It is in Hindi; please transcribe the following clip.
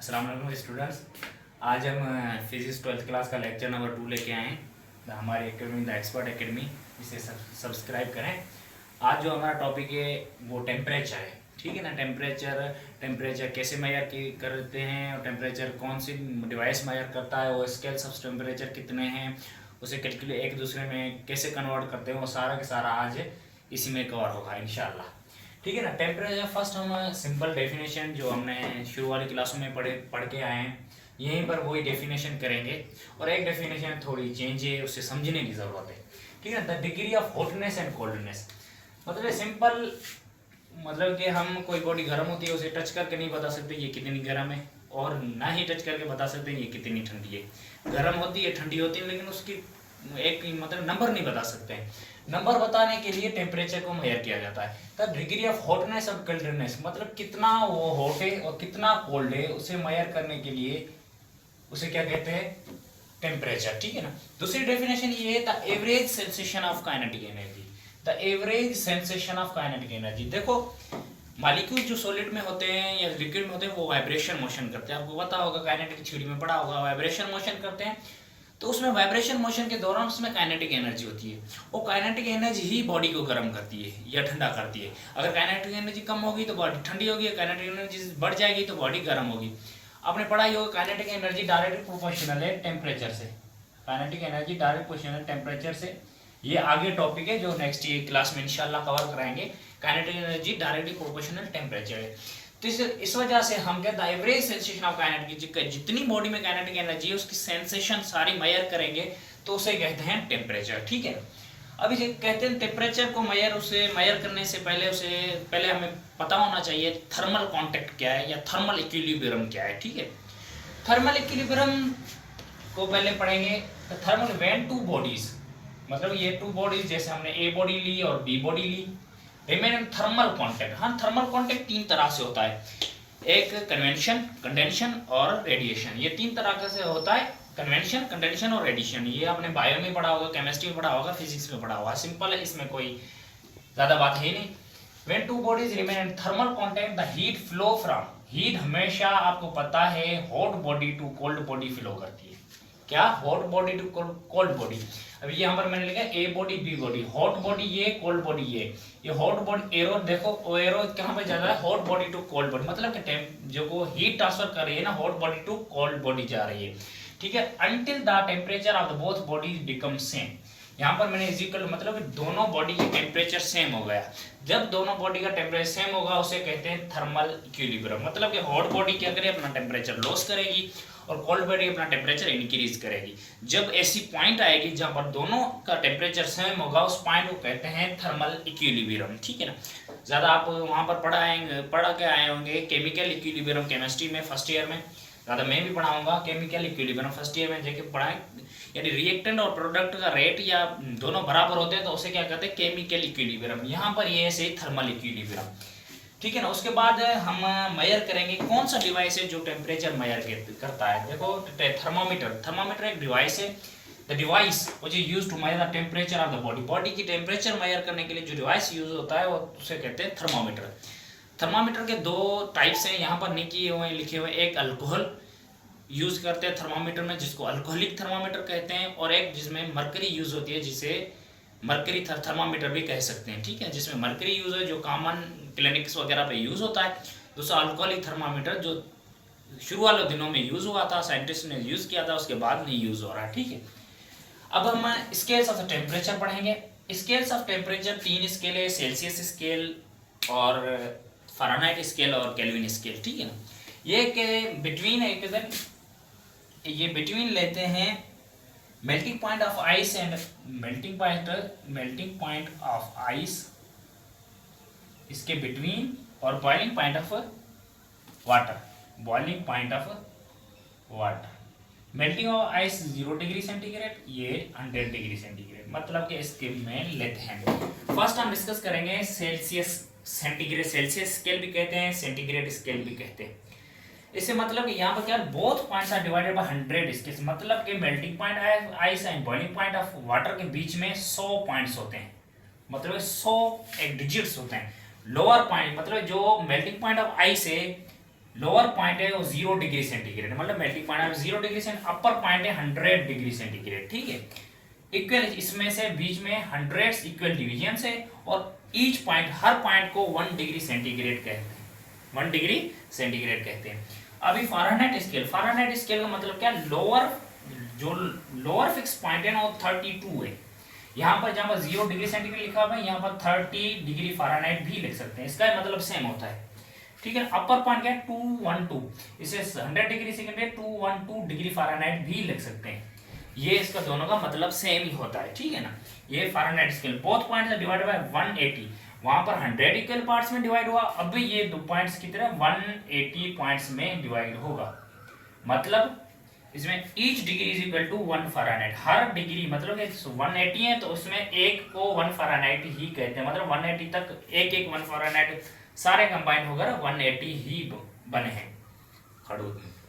अस्सलाम वालेकुम स्टूडेंट्स। आज हम फिजिक्स 12th क्लास का लेक्चर नंबर 2 लेके आए हैं हमारी एकेडमी द एक्सपर्ट एकेडमी। इसे सब्सक्राइब करें। आज जो हमारा टॉपिक है वो टेम्परेचर है, ठीक है ना। टेम्परेचर कैसे मेजर करते हैं और टेम्परेचर कौन सी डिवाइस मेजर करता है, वो स्केल्स ऑफ टेम्परेचर कितने हैं, उसे कैलकुलेट एक दूसरे में कैसे कन्वर्ट करते हैं, वो सारा के सारा आज इसी में कवर होगा इंशाल्लाह, ठीक है ना। टेम्परेचर फर्स्ट हम सिंपल डेफिनेशन जो हमने शुरू वाली क्लासों में पढ़ के आए हैं यहीं पर वही डेफिनेशन करेंगे। और एक डेफिनेशन थोड़ी चेंज है, उसे समझने की ज़रूरत है, ठीक है। The degree of hotness and coldness मतलब सिंपल, मतलब कि हम कोई बॉडी गर्म होती है उसे टच करके नहीं बता सकते ये कितनी गर्म है, और ना ही टच करके बता सकते ये कितनी ठंडी है। गर्म होती है, ठंडी होती है, लेकिन उसकी एक मतलब नंबर नहीं बता सकते हैं। नंबर बताने के लिए टेम्परेचर को मेजर किया जाता है। द डिग्री ऑफ हॉटनेस और कोल्डनेस मतलब कितना वो हॉट है और कितना कोल्ड है, उसे मेजर करने के लिए उसे क्या कहते हैं, टेम्परेचर, ठीक है ना। दूसरी डेफिनेशन ये है the average sensation of kinetic energy. The average sensation of kinetic energy, देखो मॉलिक्यूल जो सॉलिड में होते हैं या लिक्विड में होते हैं वो वाइब्रेशन मोशन करते हैं। आपको पता होगा, काइनेटिक थ्योरी में पढ़ा होगा, वाइब्रेशन मोशन करते हैं। तो उसमें वाइब्रेशन मोशन के दौरान उसमें काइनेटिक एनर्जी होती है। वो काइनेटिक एनर्जी ही बॉडी को गर्म करती है या ठंडा करती है। अगर काइनेटिक एनर्जी कम होगी तो बॉडी ठंडी होगी, काइनेटिक एनर्जी बढ़ जाएगी तो बॉडी गर्म होगी। आपने पढ़ा ही होगा काइनेटिक एनर्जी डायरेक्ट प्रोपोर्शनल है टेम्परेचर से। Kinetic energy direct proportional temperature से, ये आगे टॉपिक है जो नेक्स्ट ये क्लास में इंशाल्लाह कवर कराएंगे। Kinetic energy directly proportional temperature है। तो इस वजह से हम क्या एवरेज सेंसेशन ऑफ काइनेटिक, जितनी बॉडी में काइनेटिक एनर्जी है उसकी सेंसेशन सारी मेजर करेंगे तो उसे कहते हैं टेम्परेचर, ठीक है। अभी कहते हैं टेम्परेचर को उसे मेजर करने से पहले हमें पता होना चाहिए थर्मल कांटेक्ट क्या है या थर्मल इक्विलिब्रियम क्या है, ठीक है। थर्मल इक्विलिब्रियम को पहले पढ़ेंगे। थर्मल व्हेन टू बॉडीज, मतलब ये टू बॉडीज, जैसे हमने ए बॉडी ली और B body lie, remain in thermal contact. हाँ, थर्मल कांटेक्ट तीन तरह से होता है, एक कन्वेंशन, कंडेंशन और रेडिएशन। ये तीन तरह से होता है, कन्वेंशन, कंडेंशन और रेडिएशन। ये आपने बायो में पढ़ा होगा, केमिस्ट्री में पढ़ा होगा, फिजिक्स में पढ़ा होगा। सिंपल है, इसमें कोई ज्यादा बात है नहीं। When two bodies remain in thermal contact the heat flow from, heat हमेशा आपको पता है hot body to cold body flow करती है। क्या? Hot body to cold body. अभी यहाँ पर मैंने लिखा A body B body, hot body ये, कोल्ड बॉडी ये हॉट बॉडी एरो देखो, वो एरो कहाँ पे जा रहा है, hot body to cold body, मतलब कि जो को हीट ट्रांसफर कर रही है ना, hot body to cold body जा रही है, ठीक है। Until the temperature of the both bodies become same. यहाँ पर मैंने इजिकल मतलब दोनों बॉडी की टेम्परेचर सेम हो गया। जब दोनों बॉडी का टेम्परेचर सेम होगा उसे कहते हैं थर्मल इक्विलिब्रियम। मतलब कि हॉट बॉडी क्या करे, अपना टेम्परेचर लॉस करेगी और कोल्ड बॉडी अपना टेम्परेचर इंक्रीज करेगी। जब ऐसी पॉइंट आएगी जहां पर दोनों का टेम्परेचर सेम होगा उस पॉइंट को कहते हैं थर्मल इक्विलिब्रियम, ठीक है ना। ज्यादा आप वहां पर पढ़ा के आए होंगे केमिकल इक्विलिब्रियम केमिस्ट्री में फर्स्ट ईयर में, ज्यादा मैं भी पढ़ाऊंगा केमिकल इक्विलिब्रियम फर्स्ट ईयर में जाके पढ़ाएं। यदि रिएक्टेंट और प्रोडक्ट का रेट या दोनों बराबर होते हैं तो उसे क्या कहते हैं, केमिकल इक्विलिब्रियम। यहाँ पर ये ऐसे थर्मल इक्विलिब्रियम, ठीक है ना। उसके बाद हम मेजर करेंगे कौन सा डिवाइस है जो टेम्परेचर मेजर करता है। देखो थर्मामीटर एक डिवाइस है। The device which is used to measure the temperature of the body की टेम्परेचर मेजर करने के लिए जो डिवाइस यूज होता है वो उसे कहते हैं थर्मामीटर। थर्मामीटर के दो टाइप्स हैं, यहाँ पर लिखे हुए। एक अल्कोहल यूज करते हैं थर्मामीटर में जिसको अल्कोहलिक थर्मामीटर कहते हैं, और एक जिसमें मरकरी यूज होती है जिसे मरकरी थर्मामीटर भी कह सकते हैं, ठीक है। जिसमें मरकरी यूज है जो कॉमन क्लिनिक्स वगैरह पे यूज होता है। दूसरा अल्कोहलिक थर्मामीटर जो शुरू वाले दिनों में यूज हुआ था, साइंटिस्ट ने यूज किया था, उसके बाद नहीं यूज हो रहा है, ठीक है। अब हम स्केल्स ऑफ टेम्परेचर पढ़ेंगे। स्केल्स ऑफ टेम्परेचर तीन स्केल है, सेल्सियस स्केल और फ़ारेनहाइट स्केल और केल्विन स्केल, ठीक है ना। ये बिटवीन लेते हैं melting point of ice and melting point of ice इसके बिटवीन, और boiling point of water, melting of ice 0 degree centigrade, ये 100 डिग्री सेंटीग्रेड, मतलब कि इसके में लेते हैं। फर्स्ट हम डिस्कस करेंगे सेल्सियस सेंटीग्रेड। सेल्सियस स्केल भी कहते हैं, सेंटीग्रेड स्केल भी कहते हैं। इससे मतलब कि यहाँ पर क्या, both points are divided by 100। इसके मतलब कि melting point ice and boiling point of water के बीच में 100 पॉइंट्स होते हैं, मतलब 100 एक डिजिट्स होते हैं। लोअर पॉइंट मतलब जो मेल्टिंग पॉइंट ऑफ आइस है लोअर पॉइंट है वो 0 डिग्री सेंटीग्रेड, मतलब मेल्टिंग पॉइंट है 0 डिग्री सेंटीग्रेड, अपर पॉइंट है 100 डिग्री सेंटीग्रेड, ठीक है। इक्वल, इसमें से बीच में 100 इक्वल डिवीजन है, और ईच पॉइंट, हर पॉइंट को 1 डिग्री सेंटीग्रेड कहते हैं, 1 डिग्री सेंटीग्रेड कहते हैं। अभी फ़ारेनहाइट स्केल, फ़ारेनहाइट स्केल का मतलब क्या, लोअर, जो लोअर फिक्स पॉइंट है ना वो 32 है। यहाँ पर जहाँ पर 0 डिग्री सेंटीग्रेड लिखा हुआ है, यहाँ पर 30 डिग्री फ़ारेनहाइट भी लिख सकते हैं, इसका मतलब सेम होता है, ठीक है। अपर पॉइंट क्या है 212, इसे 100 डिग्री सेंटीग्रेड 212 डिग्री फ़ारेनहाइट भी लिख सकते हैं, ये इसका दोनों का मतलब सेम ही होता है, ठीक है ना। ये Fahrenheit scale, both points divided by 180, वहां पर 100 इक्वल पार्ट्स में डिवाइड हुआ, अब ये दो पॉइंट्स की तरह 180 पॉइंट्स में डिवाइड होगा, मतलब इसमें each degree is equal to 1 Fahrenheit, हर डिग्री मतलब 180 है तो उसमें एक को 1 फ़ारेनहाइट ही कहते हैं, मतलब 180 तक एक एक 1 फ़ारेनहाइट सारे कंबाइन होकर 180 ही बने हैं खड़ूस में।